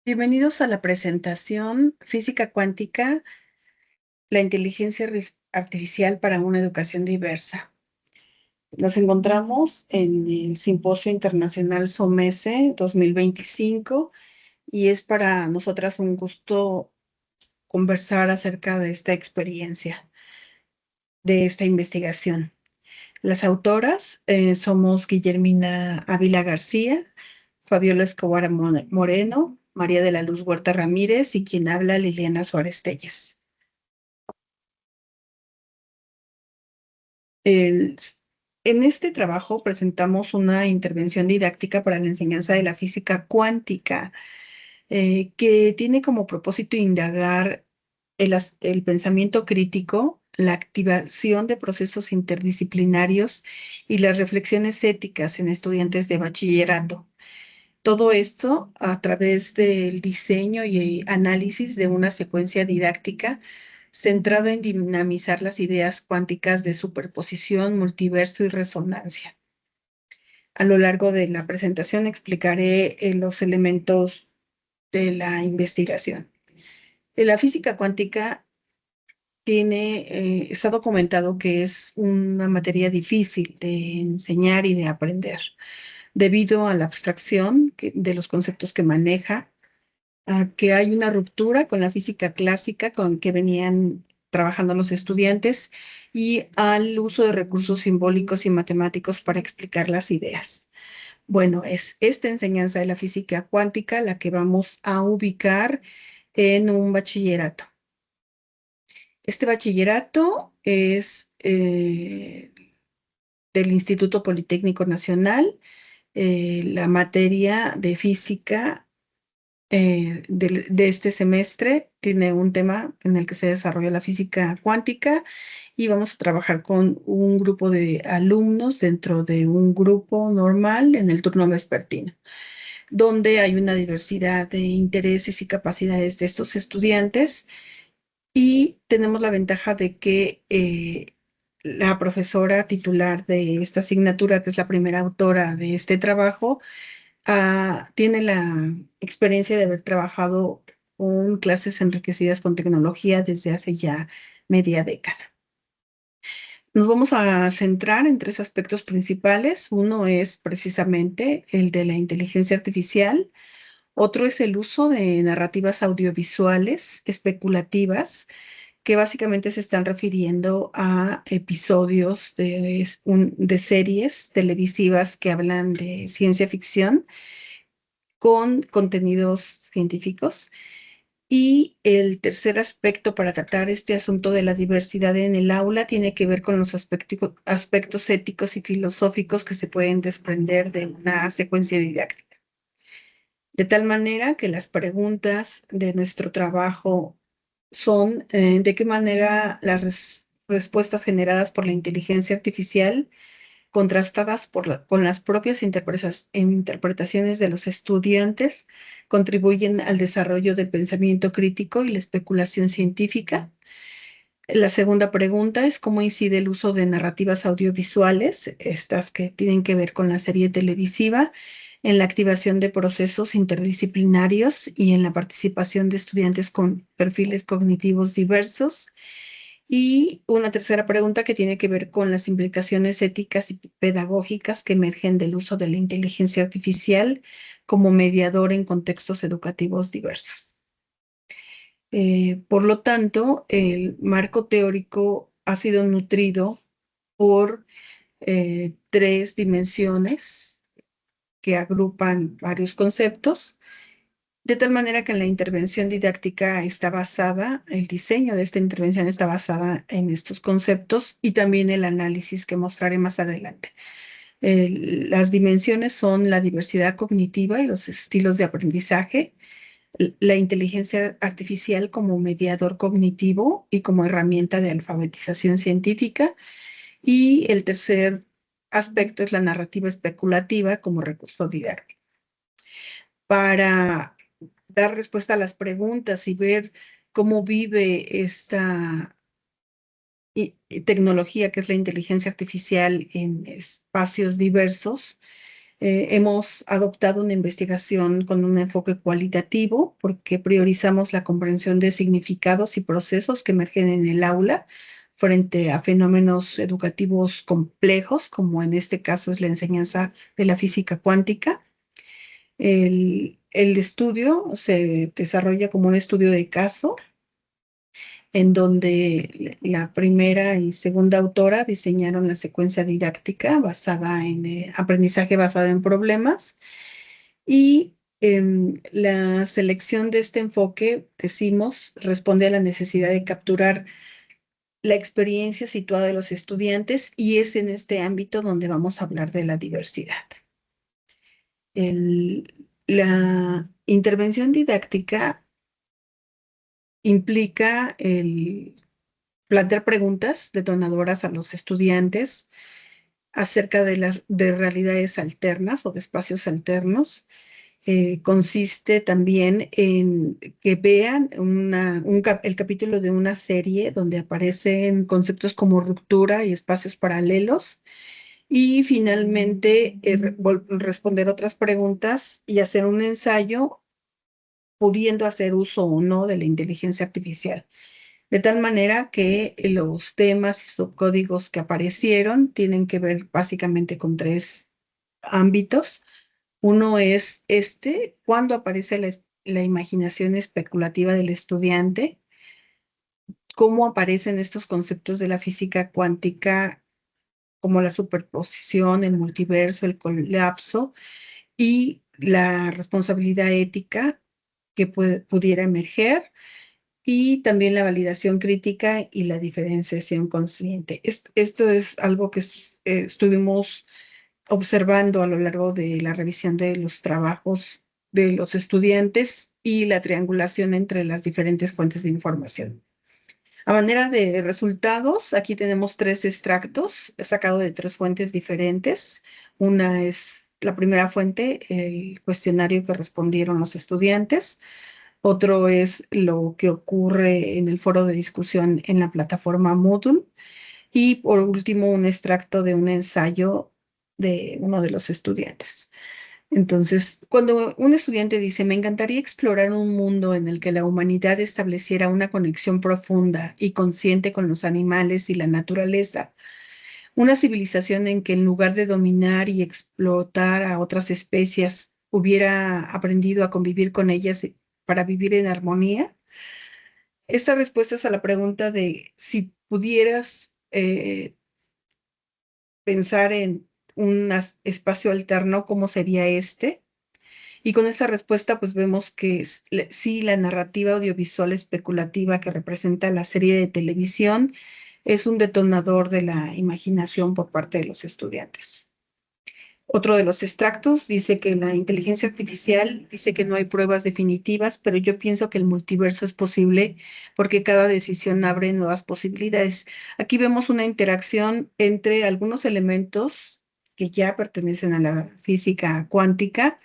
Bienvenidos a la presentación Física Cuántica, la inteligencia artificial para una educación diversa. Nos encontramos en el Simposio Internacional SOMESE 2025 y es para nosotras un gusto conversar acerca de esta experiencia, de esta investigación. Las autoras somos Guillermina Ávila García, Fabiola Escobar Moreno, María de la Luz Huerta Ramírez y quien habla Liliana Suárez Telles. El- en este trabajo presentamos una intervención didáctica para la enseñanza de la física cuántica, que tiene como propósito indagar el pensamiento crítico, la activación de procesos interdisciplinarios y las reflexiones éticas en estudiantes de bachillerato. Todo esto a través del diseño y análisis de una secuencia didáctica centrada en dinamizar las ideas cuánticas de superposición, multiverso y resonancia. A lo largo de la presentación explicaré los elementos de la investigación. La física cuántica está documentado que es una materia difícil de enseñar y de aprender, debido a la abstracción de los conceptos que maneja, a que hay una ruptura con la física clásica con que venían trabajando los estudiantes y al uso de recursos simbólicos y matemáticos para explicar las ideas. Bueno, es esta enseñanza de la física cuántica la que vamos a ubicar en un bachillerato. Este bachillerato es del Instituto Politécnico Nacional. La materia de física de este semestre tiene un tema en el que se desarrolla la física cuántica y vamos a trabajar con un grupo de alumnos dentro de un grupo normal en el turno vespertino, donde hay una diversidad de intereses y capacidades de estos estudiantes y tenemos la ventaja de que la profesora titular de esta asignatura, que es la primera autora de este trabajo, tiene la experiencia de haber trabajado con clases enriquecidas con tecnología desde hace ya media década. Nos vamos a centrar en tres aspectos principales. Uno es precisamente el de la inteligencia artificial. Otro es el uso de narrativas audiovisuales especulativas, que básicamente se están refiriendo a episodios de series televisivas que hablan de ciencia ficción con contenidos científicos. Y el tercer aspecto para tratar este asunto de la diversidad en el aula tiene que ver con los aspectos éticos y filosóficos que se pueden desprender de una secuencia didáctica. De tal manera que las preguntas de nuestro trabajo son de qué manera las respuestas generadas por la inteligencia artificial contrastadas con las propias interpretaciones de los estudiantes, contribuyen al desarrollo del pensamiento crítico y la especulación científica. La segunda pregunta es cómo incide el uso de narrativas audiovisuales, estas que tienen que ver con la serie televisiva, en la activación de procesos interdisciplinarios y en la participación de estudiantes con perfiles cognitivos diversos. Y una tercera pregunta que tiene que ver con las implicaciones éticas y pedagógicas que emergen del uso de la inteligencia artificial como mediador en contextos educativos diversos. Por lo tanto, el marco teórico ha sido nutrido por tres dimensiones que agrupan varios conceptos, de tal manera que la intervención didáctica está basada, el diseño de esta intervención está basada en estos conceptos y también el análisis que mostraré más adelante. Las dimensiones son la diversidad cognitiva y los estilos de aprendizaje, la inteligencia artificial como mediador cognitivo y como herramienta de alfabetización científica, y el tercer aspecto es la narrativa especulativa como recurso didáctico. Para dar respuesta a las preguntas y ver cómo vive esta tecnología que es la inteligencia artificial en espacios diversos, Hemos adoptado una investigación con un enfoque cualitativo porque priorizamos la comprensión de significados y procesos que emergen en el aula frente a fenómenos educativos complejos, como en este caso es la enseñanza de la física cuántica. El estudio se desarrolla como un estudio de caso en donde la primera y segunda autora diseñaron la secuencia didáctica basada en aprendizaje basado en problemas y la selección de este enfoque, decimos, responde a la necesidad de capturar la experiencia situada de los estudiantes y es en este ámbito donde vamos a hablar de la diversidad. La intervención didáctica implica el plantear preguntas detonadoras a los estudiantes acerca de las de realidades alternas o de espacios alternos. Consiste también en que vean el capítulo de una serie donde aparecen conceptos como ruptura y espacios paralelos y finalmente responder otras preguntas y hacer un ensayo pudiendo hacer uso o no de la inteligencia artificial. De tal manera que los temas y subcódigos que aparecieron tienen que ver básicamente con tres ámbitos. Uno es cuando aparece la imaginación especulativa del estudiante, cómo aparecen estos conceptos de la física cuántica como la superposición, el multiverso, el colapso y la responsabilidad ética que pudiera emerger y también la validación crítica y la diferenciación consciente. Esto es algo que estuvimos observando a lo largo de la revisión de los trabajos de los estudiantes y la triangulación entre las diferentes fuentes de información. A manera de resultados, aquí tenemos tres extractos sacados de tres fuentes diferentes. Una es la primera fuente, el cuestionario que respondieron los estudiantes. Otro es lo que ocurre en el foro de discusión en la plataforma Moodle. Y por último, un extracto de un ensayo de uno de los estudiantes. Entonces, cuando un estudiante dice, me encantaría explorar un mundo en el que la humanidad estableciera una conexión profunda y consciente con los animales y la naturaleza, una civilización en que en lugar de dominar y explotar a otras especies, hubiera aprendido a convivir con ellas para vivir en armonía. Esta respuesta es a la pregunta de si pudieras pensar en un espacio alterno, ¿cómo sería este? Y con esa respuesta, pues vemos que sí, la narrativa audiovisual especulativa que representa la serie de televisión es un detonador de la imaginación por parte de los estudiantes. Otro de los extractos dice que la inteligencia artificial dice que no hay pruebas definitivas, pero yo pienso que el multiverso es posible porque cada decisión abre nuevas posibilidades. Aquí vemos una interacción entre algunos elementos que ya pertenecen a la física cuántica,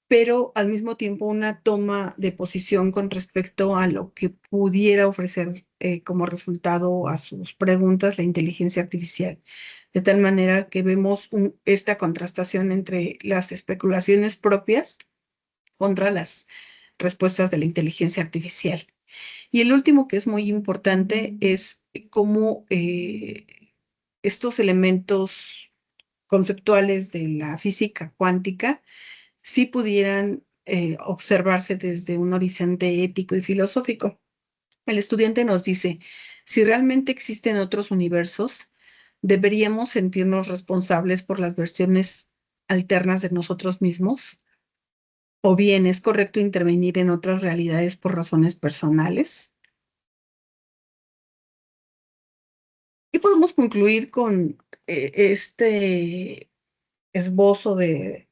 pero al mismo tiempo una toma de posición con respecto a lo que pudiera ofrecer como resultado a sus preguntas la inteligencia artificial. De tal manera que vemos esta contrastación entre las especulaciones propias contra las respuestas de la inteligencia artificial. Y el último que es muy importante es cómo estos elementos conceptuales de la física cuántica sí pudieran observarse desde un horizonte ético y filosófico. El estudiante nos dice, si realmente existen otros universos, ¿deberíamos sentirnos responsables por las versiones alternas de nosotros mismos? ¿O bien es correcto intervenir en otras realidades por razones personales? ¿Qué podemos concluir con este esbozo de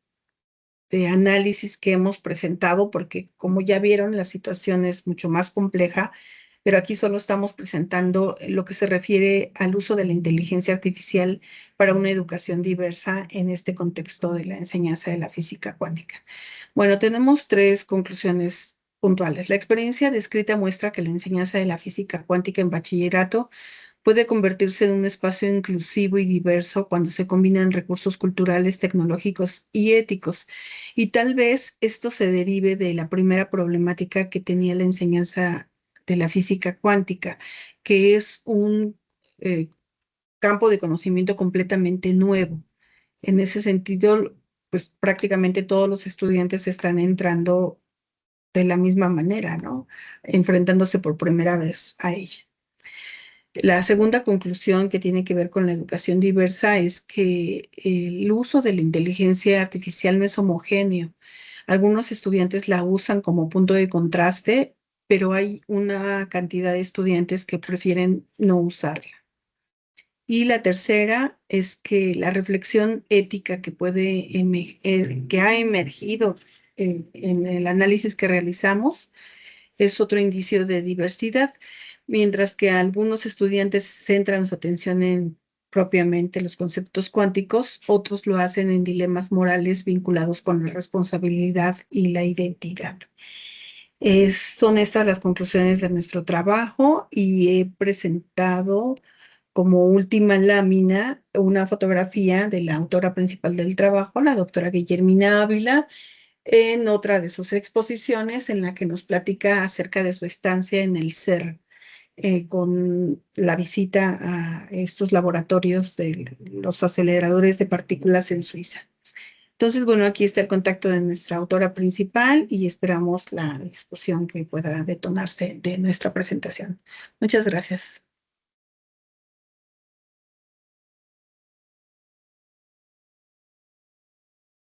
análisis que hemos presentado, porque como ya vieron, la situación es mucho más compleja, pero aquí solo estamos presentando lo que se refiere al uso de la inteligencia artificial para una educación diversa en este contexto de la enseñanza de la física cuántica? Bueno, tenemos tres conclusiones puntuales. La experiencia descrita muestra que la enseñanza de la física cuántica en bachillerato puede convertirse en un espacio inclusivo y diverso cuando se combinan recursos culturales, tecnológicos y éticos. Y tal vez esto se derive de la primera problemática que tenía la enseñanza de la física cuántica, que es un eh, campo de conocimiento completamente nuevo. En ese sentido, pues prácticamente todos los estudiantes están entrando de la misma manera, ¿no? Enfrentándose por primera vez a ella. La segunda conclusión que tiene que ver con la educación diversa es que el uso de la inteligencia artificial no es homogéneo. Algunos estudiantes la usan como punto de contraste, pero hay una cantidad de estudiantes que prefieren no usarla. Y la tercera es que la reflexión ética que ha emergido en el análisis que realizamos es otro indicio de diversidad, mientras que algunos estudiantes centran su atención en propiamente los conceptos cuánticos, otros lo hacen en dilemas morales vinculados con la responsabilidad y la identidad. Son estas las conclusiones de nuestro trabajo y he presentado como última lámina una fotografía de la autora principal del trabajo, la doctora Guillermina Ávila, en otra de sus exposiciones en la que nos platica acerca de su estancia en el CERN, con la visita a estos laboratorios de los aceleradores de partículas en Suiza. Entonces, bueno, aquí está el contacto de nuestra autora principal y esperamos la discusión que pueda detonarse de nuestra presentación. Muchas gracias.